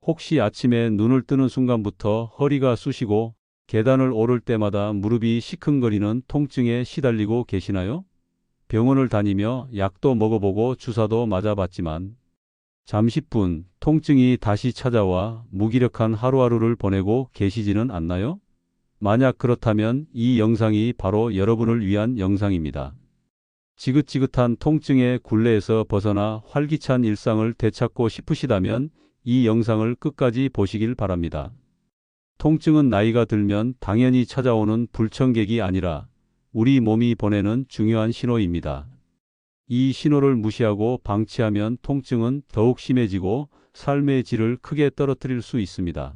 혹시 아침에 눈을 뜨는 순간부터 허리가 쑤시고 계단을 오를 때마다 무릎이 시큰거리는 통증에 시달리고 계시나요? 병원을 다니며 약도 먹어보고 주사도 맞아봤지만 잠시뿐 통증이 다시 찾아와 무기력한 하루하루를 보내고 계시지는 않나요? 만약 그렇다면 이 영상이 바로 여러분을 위한 영상입니다. 지긋지긋한 통증의 굴레에서 벗어나 활기찬 일상을 되찾고 싶으시다면 이 영상을 끝까지 보시길 바랍니다. 통증은 나이가 들면 당연히 찾아오는 불청객이 아니라 우리 몸이 보내는 중요한 신호입니다. 이 신호를 무시하고 방치하면 통증은 더욱 심해지고 삶의 질을 크게 떨어뜨릴 수 있습니다.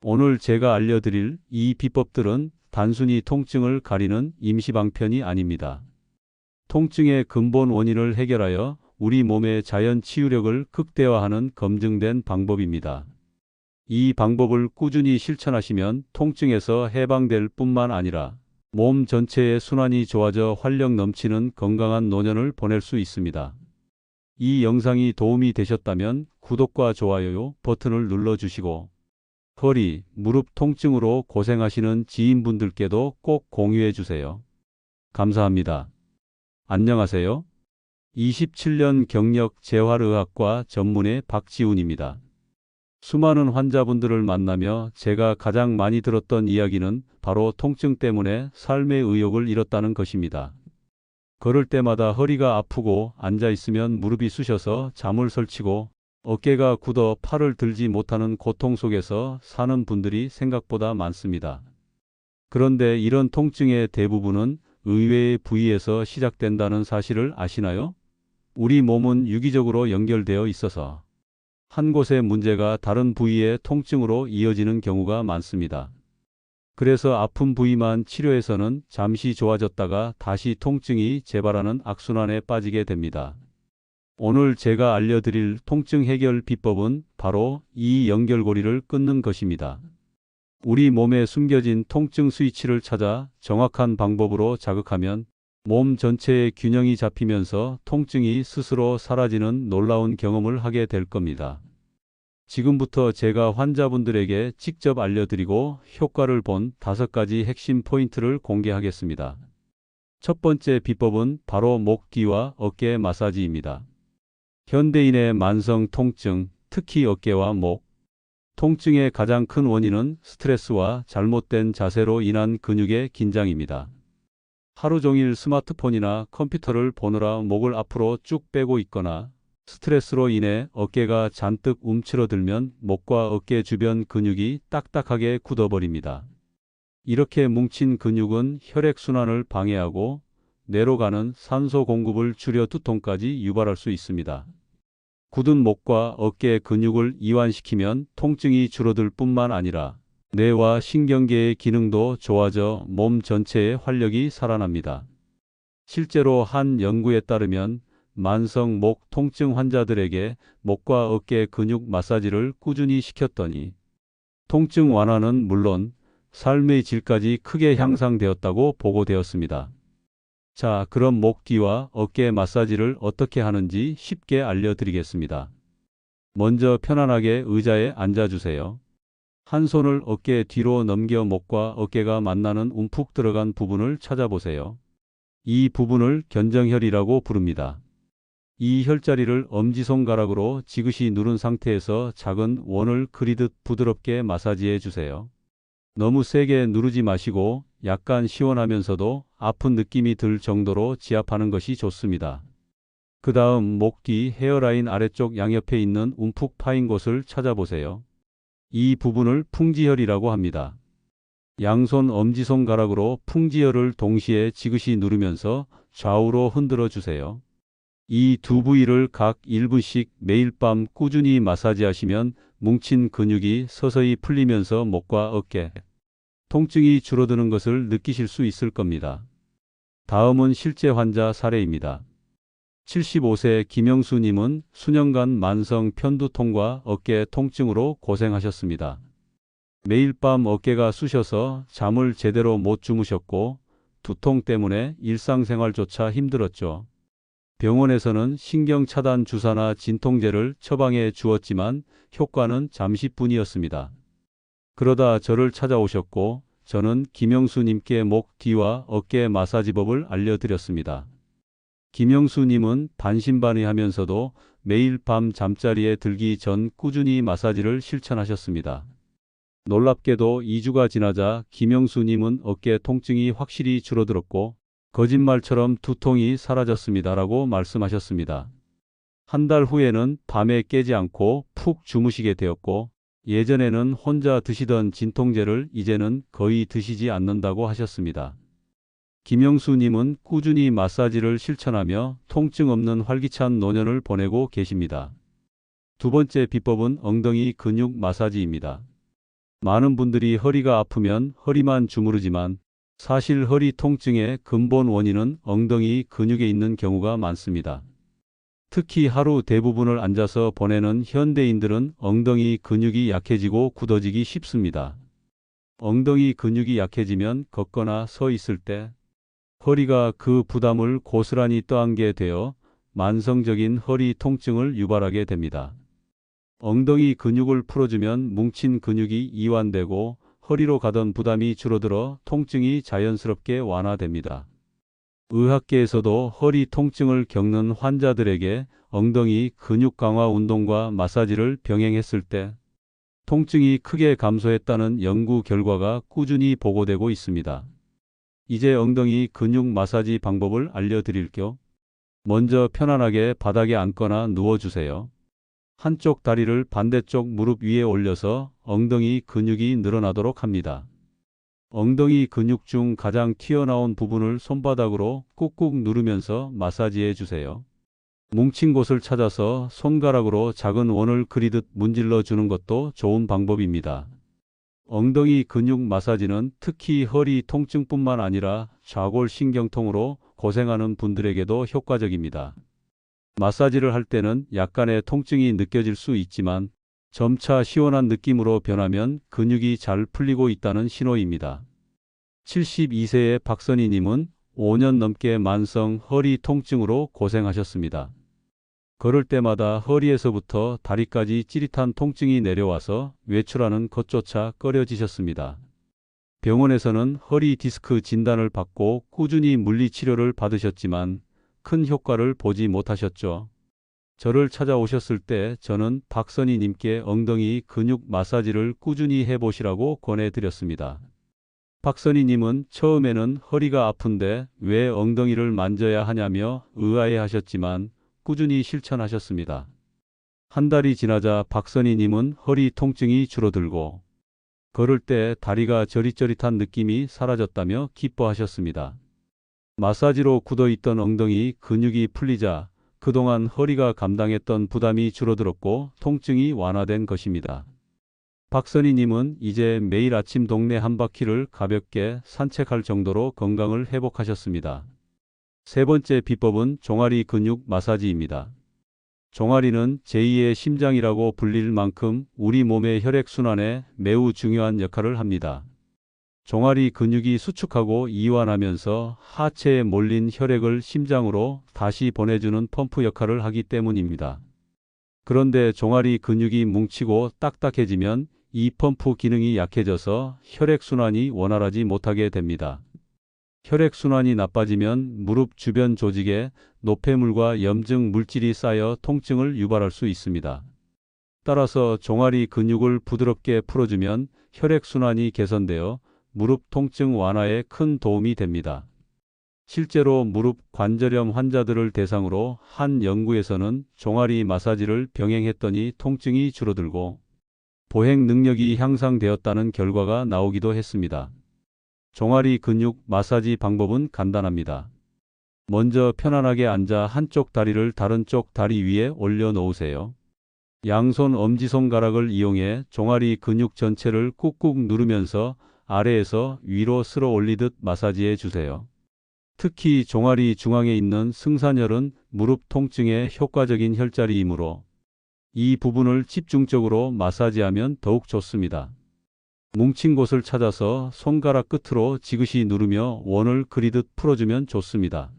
오늘 제가 알려드릴 이 비법들은 단순히 통증을 가리는 임시방편이 아닙니다. 통증의 근본 원인을 해결하여 우리 몸의 자연 치유력을 극대화하는 검증된 방법입니다. 이 방법을 꾸준히 실천하시면 통증에서 해방될 뿐만 아니라 몸 전체의 순환이 좋아져 활력 넘치는 건강한 노년을 보낼 수 있습니다. 이 영상이 도움이 되셨다면 구독과 좋아요 버튼을 눌러주시고 허리, 무릎 통증으로 고생하시는 지인분들께도 꼭 공유해 주세요. 감사합니다. 안녕하세요. 27년 경력 재활의학과 전문의 박지훈입니다. 수많은 환자분들을 만나며 제가 가장 많이 들었던 이야기는 바로 통증 때문에 삶의 의욕을 잃었다는 것입니다. 걸을 때마다 허리가 아프고 앉아있으면 무릎이 쑤셔서 잠을 설치고 어깨가 굳어 팔을 들지 못하는 고통 속에서 사는 분들이 생각보다 많습니다. 그런데 이런 통증의 대부분은 의외의 부위에서 시작된다는 사실을 아시나요? 우리 몸은 유기적으로 연결되어 있어서 한 곳의 문제가 다른 부위의 통증으로 이어지는 경우가 많습니다. 그래서 아픈 부위만 치료해서는 잠시 좋아졌다가 다시 통증이 재발하는 악순환에 빠지게 됩니다. 오늘 제가 알려드릴 통증 해결 비법은 바로 이 연결고리를 끊는 것입니다. 우리 몸에 숨겨진 통증 스위치를 찾아 정확한 방법으로 자극하면 몸 전체의 균형이 잡히면서 통증이 스스로 사라지는 놀라운 경험을 하게 될 겁니다. 지금부터 제가 환자분들에게 직접 알려드리고 효과를 본 5가지 핵심 포인트를 공개하겠습니다. 첫 번째 비법은 바로 목 뒤와 어깨 마사지입니다. 현대인의 만성 통증, 특히 어깨와 목 통증의 가장 큰 원인은 스트레스와 잘못된 자세로 인한 근육의 긴장입니다. 하루 종일 스마트폰이나 컴퓨터를 보느라 목을 앞으로 쭉 빼고 있거나 스트레스로 인해 어깨가 잔뜩 움츠러들면 목과 어깨 주변 근육이 딱딱하게 굳어버립니다. 이렇게 뭉친 근육은 혈액순환을 방해하고 뇌로 가는 산소 공급을 줄여 두통까지 유발할 수 있습니다. 굳은 목과 어깨 근육을 이완시키면 통증이 줄어들 뿐만 아니라 뇌와 신경계의 기능도 좋아져 몸 전체의 활력이 살아납니다. 실제로 한 연구에 따르면 만성 목 통증 환자들에게 목과 어깨 근육 마사지를 꾸준히 시켰더니 통증 완화는 물론 삶의 질까지 크게 향상되었다고 보고되었습니다. 자, 그럼 목 뒤와 어깨 마사지를 어떻게 하는지 쉽게 알려드리겠습니다. 먼저 편안하게 의자에 앉아주세요. 한 손을 어깨 뒤로 넘겨 목과 어깨가 만나는 움푹 들어간 부분을 찾아보세요. 이 부분을 견정혈이라고 부릅니다. 이 혈자리를 엄지손가락으로 지그시 누른 상태에서 작은 원을 그리듯 부드럽게 마사지해 주세요. 너무 세게 누르지 마시고 약간 시원하면서도 아픈 느낌이 들 정도로 지압하는 것이 좋습니다. 그 다음 목 뒤 헤어라인 아래쪽 양옆에 있는 움푹 파인 곳을 찾아보세요. 이 부분을 풍지혈이라고 합니다. 양손 엄지손가락으로 풍지혈을 동시에 지그시 누르면서 좌우로 흔들어 주세요. 이 두 부위를 각 1분씩 매일 밤 꾸준히 마사지하시면 뭉친 근육이 서서히 풀리면서 목과 어깨 통증이 줄어드는 것을 느끼실 수 있을 겁니다. 다음은 실제 환자 사례입니다. 75세 김영수님은 수년간 만성 편두통과 어깨 통증으로 고생하셨습니다. 매일 밤 어깨가 쑤셔서 잠을 제대로 못 주무셨고 두통 때문에 일상생활조차 힘들었죠. 병원에서는 신경차단 주사나 진통제를 처방해 주었지만 효과는 잠시뿐이었습니다. 그러다 저를 찾아오셨고 저는 김영수님께 목 뒤와 어깨 마사지법을 알려드렸습니다. 김영수님은 반신반의하면서도 매일 밤 잠자리에 들기 전 꾸준히 마사지를 실천하셨습니다. 놀랍게도 2주가 지나자 김영수님은 어깨 통증이 확실히 줄어들었고 거짓말처럼 두통이 사라졌습니다라고 말씀하셨습니다. 한 달 후에는 밤에 깨지 않고 푹 주무시게 되었고 예전에는 혼자 드시던 진통제를 이제는 거의 드시지 않는다고 하셨습니다. 김영수님은 꾸준히 마사지를 실천하며 통증 없는 활기찬 노년을 보내고 계십니다. 두 번째 비법은 엉덩이 근육 마사지입니다. 많은 분들이 허리가 아프면 허리만 주무르지만 사실 허리 통증의 근본 원인은 엉덩이 근육에 있는 경우가 많습니다. 특히 하루 대부분을 앉아서 보내는 현대인들은 엉덩이 근육이 약해지고 굳어지기 쉽습니다. 엉덩이 근육이 약해지면 걷거나 서 있을 때 허리가 그 부담을 고스란히 떠안게 되어 만성적인 허리 통증을 유발하게 됩니다. 엉덩이 근육을 풀어주면 뭉친 근육이 이완되고 허리로 가던 부담이 줄어들어 통증이 자연스럽게 완화됩니다. 의학계에서도 허리 통증을 겪는 환자들에게 엉덩이 근육 강화 운동과 마사지를 병행했을 때 통증이 크게 감소했다는 연구 결과가 꾸준히 보고되고 있습니다. 이제 엉덩이 근육 마사지 방법을 알려드릴게요. 먼저 편안하게 바닥에 앉거나 누워주세요. 한쪽 다리를 반대쪽 무릎 위에 올려서 엉덩이 근육이 늘어나도록 합니다. 엉덩이 근육 중 가장 튀어나온 부분을 손바닥으로 꾹꾹 누르면서 마사지해 주세요. 뭉친 곳을 찾아서 손가락으로 작은 원을 그리듯 문질러 주는 것도 좋은 방법입니다. 엉덩이 근육 마사지는 특히 허리 통증뿐만 아니라 좌골신경통으로 고생하는 분들에게도 효과적입니다. 마사지를 할 때는 약간의 통증이 느껴질 수 있지만 점차 시원한 느낌으로 변하면 근육이 잘 풀리고 있다는 신호입니다. 72세의 박선희님은 5년 넘게 만성 허리 통증으로 고생하셨습니다. 걸을 때마다 허리에서부터 다리까지 찌릿한 통증이 내려와서 외출하는 것조차 꺼려지셨습니다. 병원에서는 허리 디스크 진단을 받고 꾸준히 물리치료를 받으셨지만 큰 효과를 보지 못하셨죠. 저를 찾아오셨을 때 저는 박선희님께 엉덩이 근육 마사지를 꾸준히 해보시라고 권해드렸습니다. 박선희님은 처음에는 허리가 아픈데 왜 엉덩이를 만져야 하냐며 의아해하셨지만 꾸준히 실천하셨습니다. 한 달이 지나자 박선희님은 허리 통증이 줄어들고 걸을 때 다리가 저릿저릿한 느낌이 사라졌다며 기뻐하셨습니다. 마사지로 굳어있던 엉덩이 근육이 풀리자 그동안 허리가 감당했던 부담이 줄어들었고 통증이 완화된 것입니다. 박선희님은 이제 매일 아침 동네 한 바퀴를 가볍게 산책할 정도로 건강을 회복하셨습니다. 세 번째 비법은 종아리 근육 마사지입니다. 종아리는 제2의 심장이라고 불릴 만큼 우리 몸의 혈액순환에 매우 중요한 역할을 합니다. 종아리 근육이 수축하고 이완하면서 하체에 몰린 혈액을 심장으로 다시 보내주는 펌프 역할을 하기 때문입니다. 그런데 종아리 근육이 뭉치고 딱딱해지면 이 펌프 기능이 약해져서 혈액순환이 원활하지 못하게 됩니다. 혈액순환이 나빠지면 무릎 주변 조직에 노폐물과 염증 물질이 쌓여 통증을 유발할 수 있습니다. 따라서 종아리 근육을 부드럽게 풀어주면 혈액순환이 개선되어 무릎 통증 완화에 큰 도움이 됩니다. 실제로 무릎 관절염 환자들을 대상으로 한 연구에서는 종아리 마사지를 병행했더니 통증이 줄어들고 보행 능력이 향상되었다는 결과가 나오기도 했습니다. 종아리 근육 마사지 방법은 간단합니다. 먼저 편안하게 앉아 한쪽 다리를 다른 쪽 다리 위에 올려놓으세요. 양손 엄지손가락을 이용해 종아리 근육 전체를 꾹꾹 누르면서 아래에서 위로 쓸어 올리듯 마사지해 주세요. 특히 종아리 중앙에 있는 승산혈은 무릎 통증에 효과적인 혈자리이므로 이 부분을 집중적으로 마사지하면 더욱 좋습니다. 뭉친 곳을 찾아서 손가락 끝으로 지그시 누르며 원을 그리듯 풀어주면 좋습니다.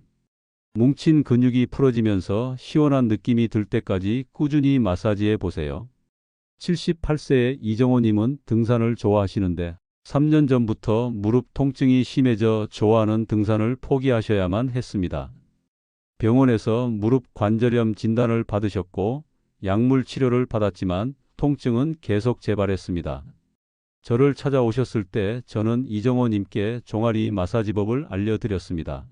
뭉친 근육이 풀어지면서 시원한 느낌이 들 때까지 꾸준히 마사지해 보세요. 78세의 이정호님은 등산을 좋아하시는데 3년 전부터 무릎 통증이 심해져 좋아하는 등산을 포기하셔야만 했습니다. 병원에서 무릎 관절염 진단을 받으셨고 약물 치료를 받았지만 통증은 계속 재발했습니다. 저를 찾아오셨을 때 저는 이정호님께 종아리 마사지법을 알려드렸습니다.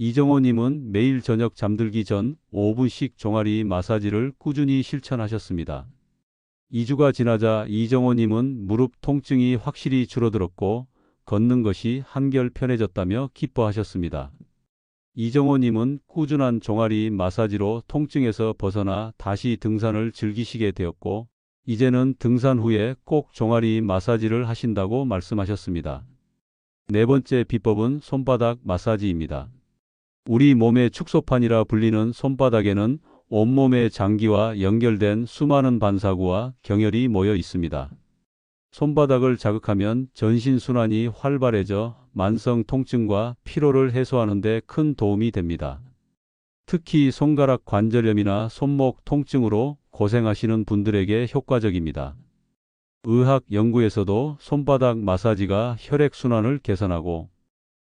이정호님은 매일 저녁 잠들기 전 5분씩 종아리 마사지를 꾸준히 실천하셨습니다. 2주가 지나자 이정호님은 무릎 통증이 확실히 줄어들었고 걷는 것이 한결 편해졌다며 기뻐하셨습니다. 이정호님은 꾸준한 종아리 마사지로 통증에서 벗어나 다시 등산을 즐기시게 되었고 이제는 등산 후에 꼭 종아리 마사지를 하신다고 말씀하셨습니다. 네 번째 비법은 손바닥 마사지입니다. 우리 몸의 축소판이라 불리는 손바닥에는 온몸의 장기와 연결된 수많은 반사구와 경혈이 모여 있습니다. 손바닥을 자극하면 전신순환이 활발해져 만성 통증과 피로를 해소하는 데 큰 도움이 됩니다. 특히 손가락 관절염이나 손목 통증으로 고생하시는 분들에게 효과적입니다. 의학 연구에서도 손바닥 마사지가 혈액순환을 개선하고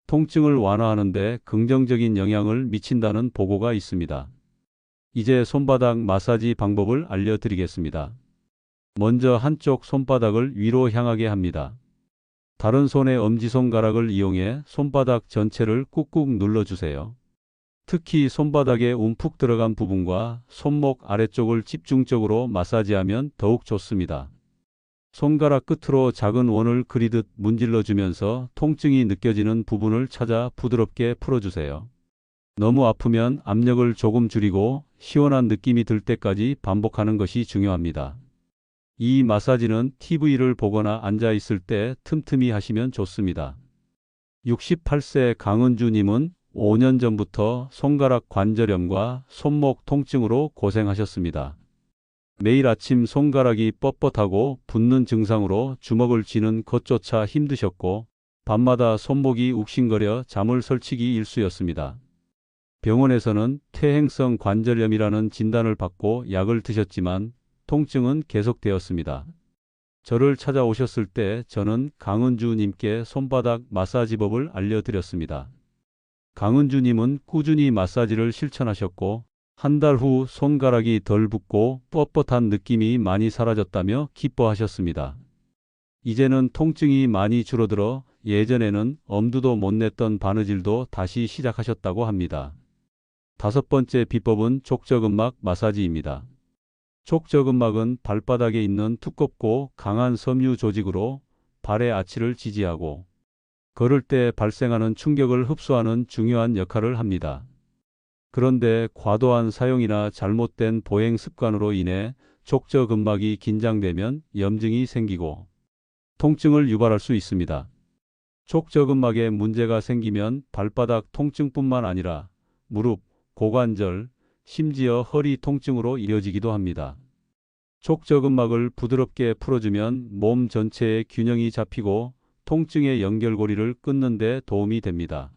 통증을 완화하는 데 긍정적인 영향을 미친다는 보고가 있습니다. 이제 손바닥 마사지 방법을 알려드리겠습니다. 먼저 한쪽 손바닥을 위로 향하게 합니다. 다른 손의 엄지손가락을 이용해 손바닥 전체를 꾹꾹 눌러주세요. 특히 손바닥에 움푹 들어간 부분과 손목 아래쪽을 집중적으로 마사지하면 더욱 좋습니다. 손가락 끝으로 작은 원을 그리듯 문질러주면서 통증이 느껴지는 부분을 찾아 부드럽게 풀어주세요. 너무 아프면 압력을 조금 줄이고 시원한 느낌이 들 때까지 반복하는 것이 중요합니다. 이 마사지는 TV를 보거나 앉아 있을 때 틈틈이 하시면 좋습니다. 68세 강은주님은 5년 전부터 손가락 관절염과 손목 통증으로 고생하셨습니다. 매일 아침 손가락이 뻣뻣하고 붓는 증상으로 주먹을 쥐는 것조차 힘드셨고 밤마다 손목이 욱신거려 잠을 설치기 일쑤였습니다. 병원에서는 퇴행성 관절염이라는 진단을 받고 약을 드셨지만 통증은 계속되었습니다. 저를 찾아오셨을 때 저는 강은주님께 손바닥 마사지법을 알려드렸습니다. 강은주님은 꾸준히 마사지를 실천하셨고 한 달 후 손가락이 덜 붓고 뻣뻣한 느낌이 많이 사라졌다며 기뻐하셨습니다. 이제는 통증이 많이 줄어들어 예전에는 엄두도 못 냈던 바느질도 다시 시작하셨다고 합니다. 다섯 번째 비법은 족저근막 마사지입니다. 족저근막은 발바닥에 있는 두껍고 강한 섬유 조직으로 발의 아치를 지지하고 걸을 때 발생하는 충격을 흡수하는 중요한 역할을 합니다. 그런데 과도한 사용이나 잘못된 보행 습관으로 인해 족저근막이 긴장되면 염증이 생기고 통증을 유발할 수 있습니다. 족저근막에 문제가 생기면 발바닥 통증뿐만 아니라 무릎, 고관절, 심지어 허리 통증으로 이어지기도 합니다. 족저근막을 부드럽게 풀어주면 몸 전체의 균형이 잡히고 통증의 연결고리를 끊는 데 도움이 됩니다.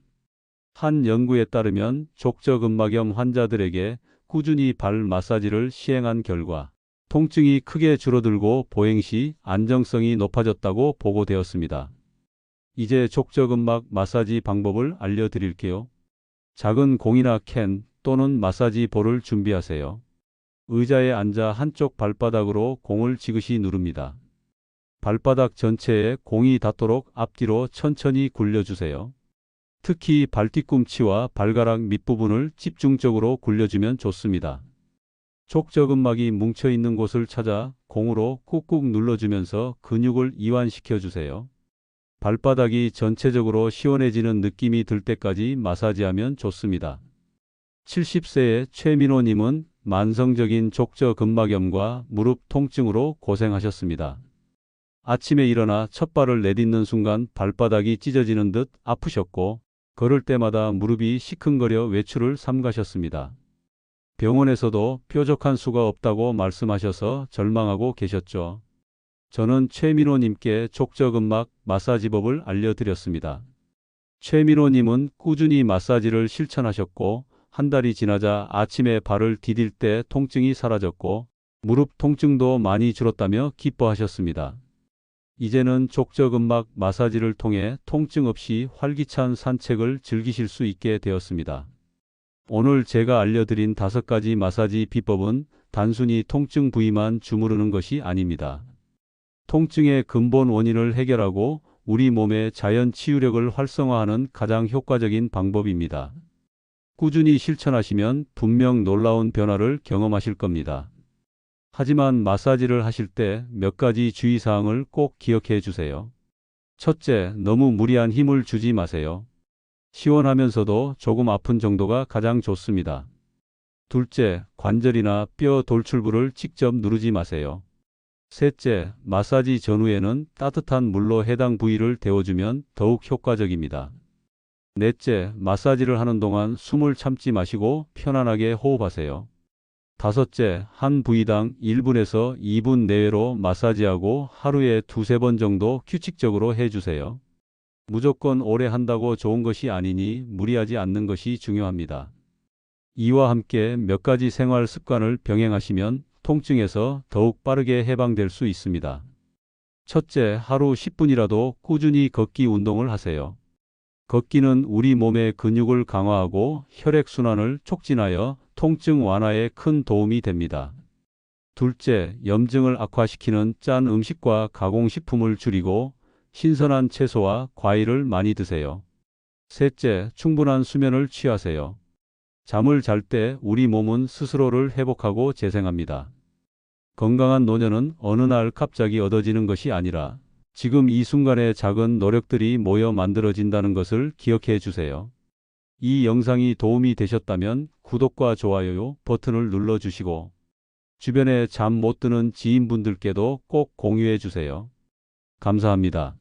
한 연구에 따르면 족저근막염 환자들에게 꾸준히 발 마사지를 시행한 결과 통증이 크게 줄어들고 보행 시 안정성이 높아졌다고 보고되었습니다. 이제 족저근막 마사지 방법을 알려드릴게요. 작은 공이나 캔 또는 마사지 볼을 준비하세요. 의자에 앉아 한쪽 발바닥으로 공을 지그시 누릅니다. 발바닥 전체에 공이 닿도록 앞뒤로 천천히 굴려주세요. 특히 발뒤꿈치와 발가락 밑부분을 집중적으로 굴려주면 좋습니다. 족저근막이 뭉쳐있는 곳을 찾아 공으로 꾹꾹 눌러주면서 근육을 이완시켜주세요. 발바닥이 전체적으로 시원해지는 느낌이 들 때까지 마사지하면 좋습니다. 70세의 최민호님은 만성적인 족저근막염과 무릎 통증으로 고생하셨습니다. 아침에 일어나 첫 발을 내딛는 순간 발바닥이 찢어지는 듯 아프셨고 걸을 때마다 무릎이 시큰거려 외출을 삼가셨습니다. 병원에서도 뾰족한 수가 없다고 말씀하셔서 절망하고 계셨죠. 저는 최민호님께 족저근막 마사지법을 알려드렸습니다. 최민호님은 꾸준히 마사지를 실천하셨고 한 달이 지나자 아침에 발을 디딜 때 통증이 사라졌고 무릎 통증도 많이 줄었다며 기뻐하셨습니다. 이제는 족저근막 마사지를 통해 통증 없이 활기찬 산책을 즐기실 수 있게 되었습니다. 오늘 제가 알려드린 5가지 마사지 비법은 단순히 통증 부위만 주무르는 것이 아닙니다. 통증의 근본 원인을 해결하고 우리 몸의 자연 치유력을 활성화하는 가장 효과적인 방법입니다. 꾸준히 실천하시면 분명 놀라운 변화를 경험하실 겁니다. 하지만 마사지를 하실 때 몇 가지 주의사항을 꼭 기억해 주세요. 첫째, 너무 무리한 힘을 주지 마세요. 시원하면서도 조금 아픈 정도가 가장 좋습니다. 둘째, 관절이나 뼈 돌출부를 직접 누르지 마세요. 셋째, 마사지 전후에는 따뜻한 물로 해당 부위를 데워주면 더욱 효과적입니다. 넷째, 마사지를 하는 동안 숨을 참지 마시고 편안하게 호흡하세요. 다섯째, 한 부위당 1분에서 2분 내외로 마사지하고 하루에 2~3번 정도 규칙적으로 해주세요. 무조건 오래 한다고 좋은 것이 아니니 무리하지 않는 것이 중요합니다. 이와 함께 몇 가지 생활 습관을 병행하시면 통증에서 더욱 빠르게 해방될 수 있습니다. 첫째, 하루 10분이라도 꾸준히 걷기 운동을 하세요. 걷기는 우리 몸의 근육을 강화하고 혈액순환을 촉진하여 통증 완화에 큰 도움이 됩니다. 둘째, 염증을 악화시키는 짠 음식과 가공식품을 줄이고 신선한 채소와 과일을 많이 드세요. 셋째, 충분한 수면을 취하세요. 잠을 잘 때 우리 몸은 스스로를 회복하고 재생합니다. 건강한 노년은 어느 날 갑자기 얻어지는 것이 아니라 지금 이 순간의 작은 노력들이 모여 만들어진다는 것을 기억해 주세요. 이 영상이 도움이 되셨다면 구독과 좋아요 버튼을 눌러주시고 주변에 잠 못 드는 지인분들께도 꼭 공유해 주세요. 감사합니다.